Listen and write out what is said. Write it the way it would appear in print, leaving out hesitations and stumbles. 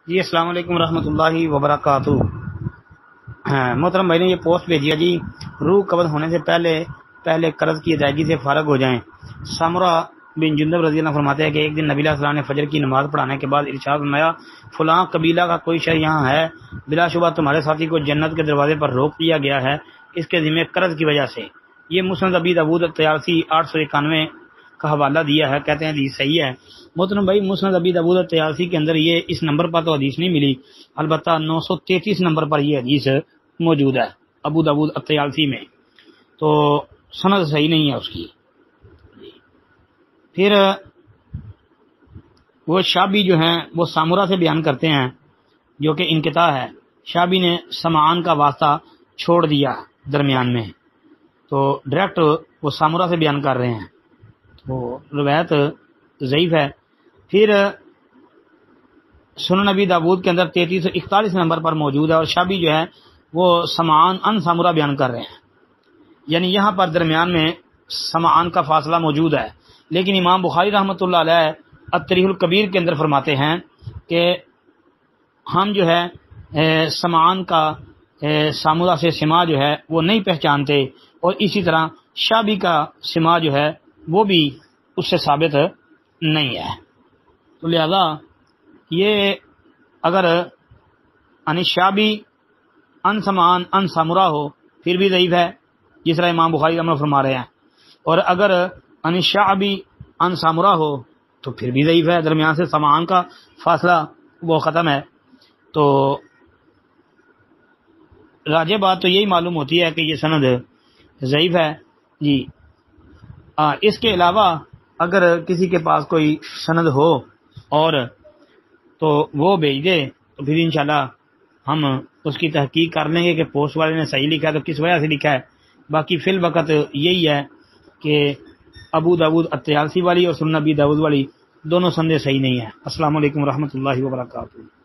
جی السلام علیکم ورحمۃ اللہ وبرکاتہ۔ محترم بھائی نے یہ پوسٹ بھیجی ہے جی، روح قبض ہونے سے پہلے قرض کی ادائیگی سے فارغ ہو جائیں۔ سامرہ بن جندب رضی اللہ فرماتے ہیں کہ ایک دن نبی علیہ السلام نے فجر کی نماز پڑھانے کے بعد ارشاد فرمایا، فلاں قبیلہ کا کوئی شخص یہاں ہے، بلا شبہ تمہارے ساتھی کو جنت کے دروازے پر روک دیا گیا ہے اس کے ذمہ قرض کی وجہ سے۔ یہ مسند ابی داؤد الطیالسی 891 کا حوالہ دیا ہے، کہتے ہیں حدیث صحیح ہے۔ محترم بھائی مسند ابی داؤد الطیالسی کے اندر یہ اس نمبر پر تو حدیث نہیں ملی، البتہ 933 نمبر پر یہ حدیث موجود ہے ابو داؤد الطیالسی میں، تو سند صحیح نہیں ہے اس کی۔ پھر وہ شابی جو ہیں وہ سامورہ سے بیان کرتے ہیں جو کہ انقطاع ہے، شابی نے سمعان کا واسطہ چھوڑ دیا درمیان میں، تو ڈائریکٹ وہ سامورہ سے بیان کر رہے ہیں، تو روایت ضعیف ہے۔ پھر سنن نبی داود کے اندر 3341 نمبر پر موجود ہے، اور شابی جو ہے وہ سمعان ان سامورہ بیان کر رہے ہیں، یعنی یہاں پر درمیان میں سمعان کا فاصلہ موجود ہے، لیکن امام بخاری رحمۃ اللہ علیہ التاریخ الکبیر کے اندر فرماتے ہیں کہ ہم جو ہے سمعان کا سامورہ سے سما جو ہے وہ نہیں پہچانتے، اور اسی طرح شابی کا سما جو ہے وہ بھی اس سے ثابت نہیں ہے، تو لہذا یہ اگر ان شابی ان سمعان ان سامورہ ہو پھر بھی ضعیف ہے، جس طرح امام بخاری رحمۃ اللہ فرما رہے ہیں، اور اگر ان شابی ان سامورہ ہو تو پھر بھی ضعیف ہے، درمیان سے سمعان کا فاصلہ وہ ختم ہے۔ تو راجح بات تو یہی معلوم ہوتی ہے کہ یہ سند ضعیف ہے جی۔ اس کے علاوہ اگر کسی کے پاس کوئی سند ہو اور تو وہ بھیج دے تو پھر انشاءاللہ ہم اس کی تحقیق کر لیں گے کہ پوسٹ والے نے صحیح لکھا ہے تو کس وجہ سے لکھا ہے۔ باقی فی الوقت یہی ہے کہ ابو داؤد الطیالسی والی اور سنن ابی داؤد والی دونوں سندیں صحیح نہیں ہیں۔ السلام علیکم ورحمۃ اللہ وبرکاتہ۔